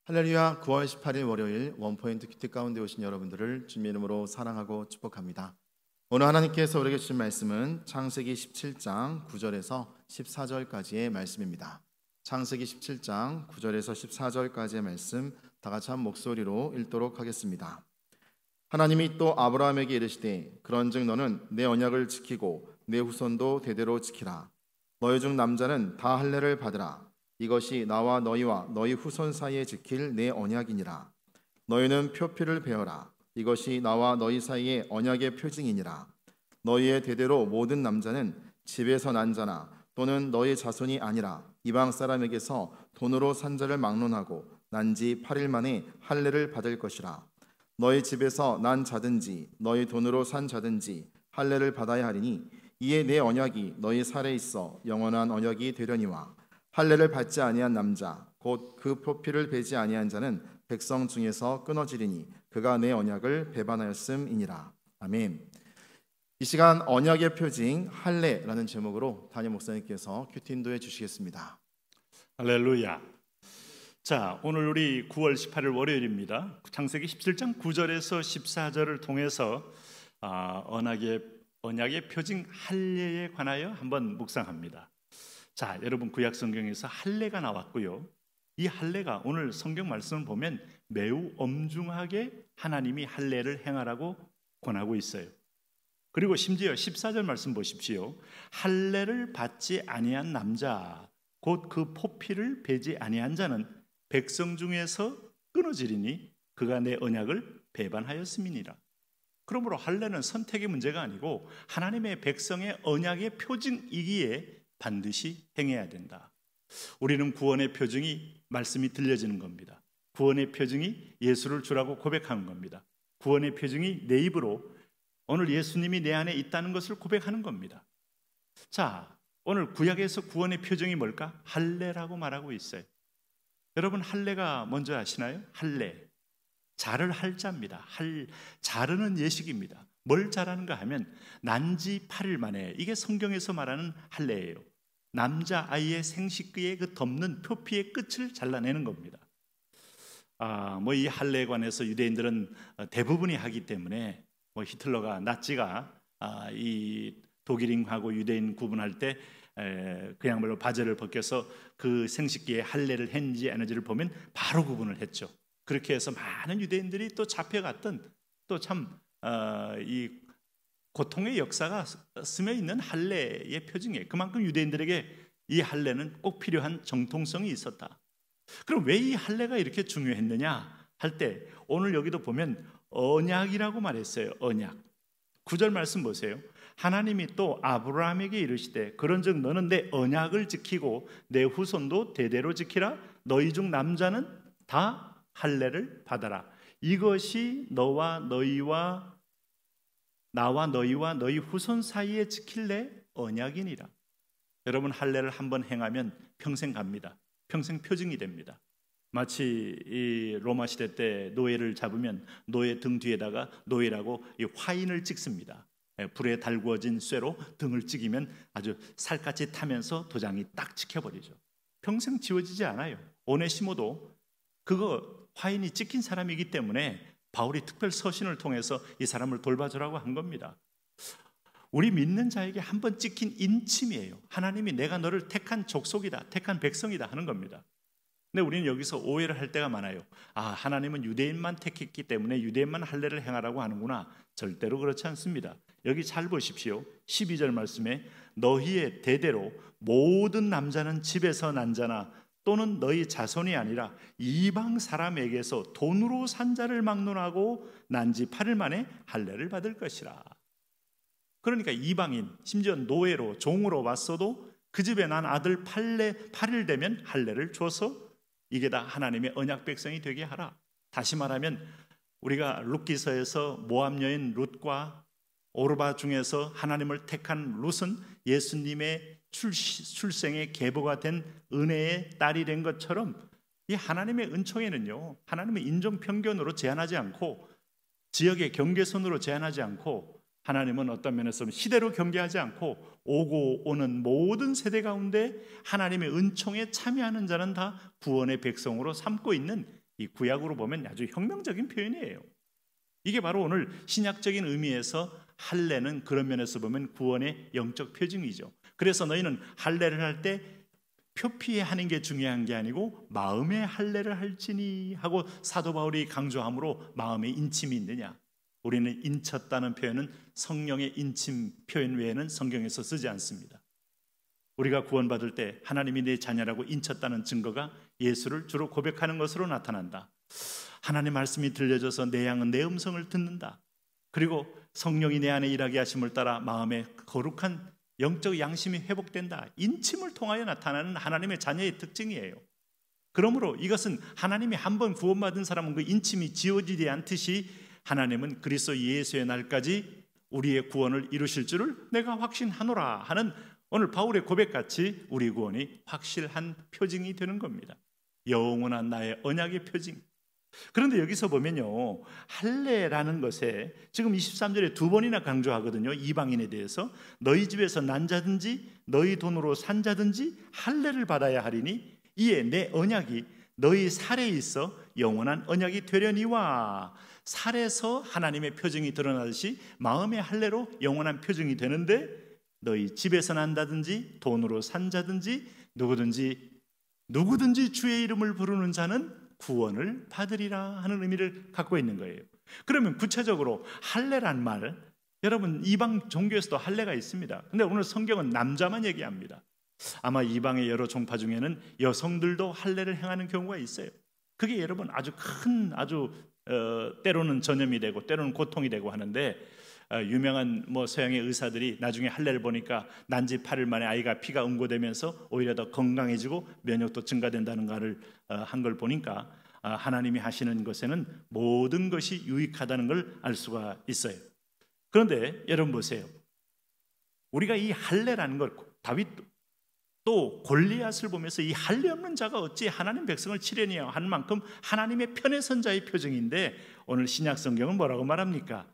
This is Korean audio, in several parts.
할렐루야. 9월 18일 월요일 원포인트 큐티 가운데 오신 여러분들을 주님의 이름으로 사랑하고 축복합니다. 오늘 하나님께서 우리에게 주신 말씀은 창세기 17장 9절에서 14절까지의 말씀입니다. 창세기 17장 9절에서 14절까지의 말씀 다 같이 한 목소리로 읽도록 하겠습니다. 하나님이 또 아브라함에게 이르시되 그런즉 너는 내 언약을 지키고 내 후손도 대대로 지키라. 너희 중 남자는 다 할례를 받으라. 이것이 나와 너희와 너희 후손 사이에 지킬 내 언약이니라. 너희는 표피를 베어라. 이것이 나와 너희 사이의 언약의 표징이니라. 너희의 대대로 모든 남자는 집에서 난 자나 또는 너희 자손이 아니라 이방 사람에게서 돈으로 산 자를 막론하고 난 지 8일 만에 할례를 받을 것이라. 너희 집에서 난 자든지 너희 돈으로 산 자든지 할례를 받아야 하리니 이에 내 언약이 너희 살에 있어 영원한 언약이 되려니와 할례를 받지 아니한 남자 곧 그 표피를 베지 아니한 자는 백성 중에서 끊어지리니 그가 내 언약을 배반하였음이니라. 아멘. 이 시간 언약의 표징 할례라는 제목으로 담임 목사님께서 큐티 인도해 주시겠습니다. 할렐루야. 자, 오늘 우리 9월 18일 월요일입니다. 창세기 17장 9절에서 14절을 통해서 언약의 표징 할례에 관하여 한번 묵상합니다. 자, 여러분 구약 성경에서 할례가 나왔고요. 이 할례가 오늘 성경 말씀을 보면 매우 엄중하게 하나님이 할례를 행하라고 권하고 있어요. 그리고 심지어 14절 말씀 보십시오. 할례를 받지 아니한 남자 곧 그 포피를 베지 아니한 자는 백성 중에서 끊어지리니 그가 내 언약을 배반하였음이니라. 그러므로 할례는 선택의 문제가 아니고 하나님의 백성의 언약의 표징이기에 반드시 행해야 된다. 우리는 구원의 표징이 말씀이 들려지는 겁니다. 구원의 표징이 예수를 주라고 고백하는 겁니다. 구원의 표징이 내 입으로 오늘 예수님이 내 안에 있다는 것을 고백하는 겁니다. 자, 오늘 구약에서 구원의 표징이 뭘까? 할례라고 말하고 있어요. 여러분 할례가 뭔지 아시나요? 할례, 자를 할 자입니다. 자르는 예식입니다. 뭘 자라는가 하면 난지 8일 만에, 이게 성경에서 말하는 할례예요. 남자아이의 생식기의 그 덮는 표피의 끝을 잘라내는 겁니다. 이 할례에 관해서 유대인들은 대부분이 하기 때문에 히틀러가 나치가 이 독일인하고 유대인 구분할 때 그야말로 바지를 벗겨서 그 생식기에 할례를 했는지 안 했는지를 보면 바로 구분을 했죠. 그렇게 해서 많은 유대인들이 또 잡혀갔던 또 참 이 고통의 역사가 스며 있는 할례의 표징이에요. 그만큼 유대인들에게 이 할례는 꼭 필요한 정통성이 있었다. 그럼 왜 이 할례가 이렇게 중요했느냐 할 때 오늘 여기도 보면 언약이라고 말했어요. 언약. 9절 말씀 보세요. 하나님이 또 아브라함에게 이르시되 그런즉 너는 내 언약을 지키고 내 후손도 대대로 지키라. 너희 중 남자는 다 할례를 받아라. 이것이 나와 너희와 너희 후손 사이에 지킬 내 언약이니라. 여러분 할례를 한번 행하면 평생 갑니다. 평생 표징이 됩니다. 마치 이 로마 시대 때 노예를 잡으면 노예 등 뒤에다가 노예라고 이 화인을 찍습니다. 불에 달구어진 쇠로 등을 찍으면 아주 살갗이 타면서 도장이 딱 찍혀버리죠. 평생 지워지지 않아요. 오네시모도 그거 화인이 찍힌 사람이기 때문에 바울이 특별 서신을 통해서 이 사람을 돌봐주라고 한 겁니다. 우리 믿는 자에게 한번 찍힌 인침이에요. 하나님이 내가 너를 택한 족속이다, 택한 백성이다 하는 겁니다. 근데 우리는 여기서 오해를 할 때가 많아요. 하나님은 유대인만 택했기 때문에 유대인만 할례를 행하라고 하는구나. 절대로 그렇지 않습니다. 여기 잘 보십시오. 12절 말씀에 너희의 대대로 모든 남자는 집에서 난 자나 또는 너희 자손이 아니라 이방 사람에게서 돈으로 산 자를 막론하고 난 지 8일 만에 할례를 받을 것이라. 그러니까 이방인, 심지어 노예로 종으로 왔어도 그 집에 난 아들 8일 되면 할례를 줘서 이게 다 하나님의 언약 백성이 되게 하라. 다시 말하면 우리가 룻기서에서 모압 여인 룻과 오르바 중에서 하나님을 택한 룻은 예수님의 출생의 계보가 된 은혜의 딸이 된 것처럼 이 하나님의 은총에는요, 하나님의 인종 편견으로 제한하지 않고 지역의 경계선으로 제한하지 않고 하나님은 어떤 면에서 시대로 경계하지 않고 오고 오는 모든 세대 가운데 하나님의 은총에 참여하는 자는 다 구원의 백성으로 삼고 있는 이 구약으로 보면 아주 혁명적인 표현이에요. 이게 바로 오늘 신약적인 의미에서 할례는 그런 면에서 보면 구원의 영적 표징이죠. 그래서 너희는 할례를 할 때 표피에 하는 게 중요한 게 아니고 마음에 할례를 할지니 하고 사도 바울이 강조함으로 마음에 인침이 있느냐. 우리는 인쳤다는 표현은 성령의 인침 표현 외에는 성경에서 쓰지 않습니다. 우리가 구원받을 때 하나님이 내 자녀라고 인쳤다는 증거가 예수를 주로 고백하는 것으로 나타난다. 하나님 말씀이 들려져서 내 양은 내 음성을 듣는다. 그리고 성령이 내 안에 일하게 하심을 따라 마음에 거룩한 영적 양심이 회복된다. 인침을 통하여 나타나는 하나님의 자녀의 특징이에요. 그러므로 이것은 하나님이 한번 구원받은 사람은 그 인침이 지워지지 않듯이 하나님은 그리스도 예수의 날까지 우리의 구원을 이루실 줄을 내가 확신하노라 하는 오늘 바울의 고백같이 우리 구원이 확실한 표징이 되는 겁니다. 영원한 나의 언약의 표징. 그런데 여기서 보면요, 할례라는 것에 지금 23절에 두 번이나 강조하거든요. 이방인에 대해서 너희 집에서 난 자든지 너희 돈으로 산 자든지 할례를 받아야 하리니 이에 내 언약이 너희 살에 있어 영원한 언약이 되려니와. 살에서 하나님의 표징이 드러나듯이 마음의 할례로 영원한 표징이 되는데 너희 집에서 난다든지 돈으로 산 자든지 누구든지 주의 이름을 부르는 자는 구원을 받으리라 하는 의미를 갖고 있는 거예요. 그러면 구체적으로 할례란 말, 여러분 이방 종교에서도 할례가 있습니다. 근데 오늘 성경은 남자만 얘기합니다. 아마 이방의 여러 종파 중에는 여성들도 할례를 행하는 경우가 있어요. 그게 여러분 아주 큰 때로는 전염이 되고 때로는 고통이 되고 하는데 유명한 서양의 의사들이 나중에 할례를 보니까 난지 8일 만에 아이가 피가 응고되면서 오히려 더 건강해지고 면역도 증가된다는 것을 한 걸 보니까 하나님이 하시는 것에는 모든 것이 유익하다는 걸 알 수가 있어요. 그런데 여러분 보세요. 우리가 이 할례라는 걸 다윗도 또 골리앗을 보면서 이 할례 없는 자가 어찌 하나님 백성을 치려니요 하는 만큼 하나님의 편에 선 자의 표정인데 오늘 신약 성경은 뭐라고 말합니까?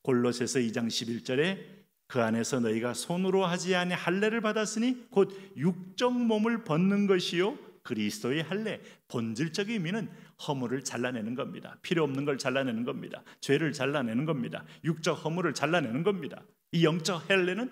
골로새서 2장 11절에 그 안에서 너희가 손으로 하지 아니 할례를 받았으니 곧 육적 몸을 벗는 것이요 그리스도의 할례. 본질적인 의미는 허물을 잘라내는 겁니다. 필요 없는 걸 잘라내는 겁니다. 죄를 잘라내는 겁니다. 육적 허물을 잘라내는 겁니다. 이 영적 할례는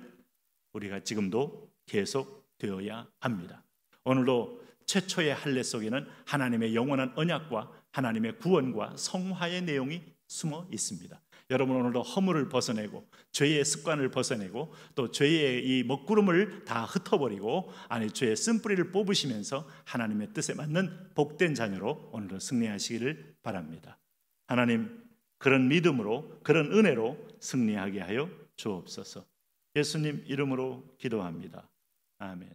우리가 지금도 계속 되어야 합니다. 오늘도 최초의 할례 속에는 하나님의 영원한 언약과 하나님의 구원과 성화의 내용이 숨어 있습니다. 여러분 오늘도 허물을 벗어내고 죄의 습관을 벗어내고 또 죄의 이 먹구름을 다 흩어버리고 안에 죄의 쓴뿌리를 뽑으시면서 하나님의 뜻에 맞는 복된 자녀로 오늘도 승리하시기를 바랍니다. 하나님 그런 믿음으로 그런 은혜로 승리하게 하여 주옵소서. 예수님 이름으로 기도합니다. 아멘.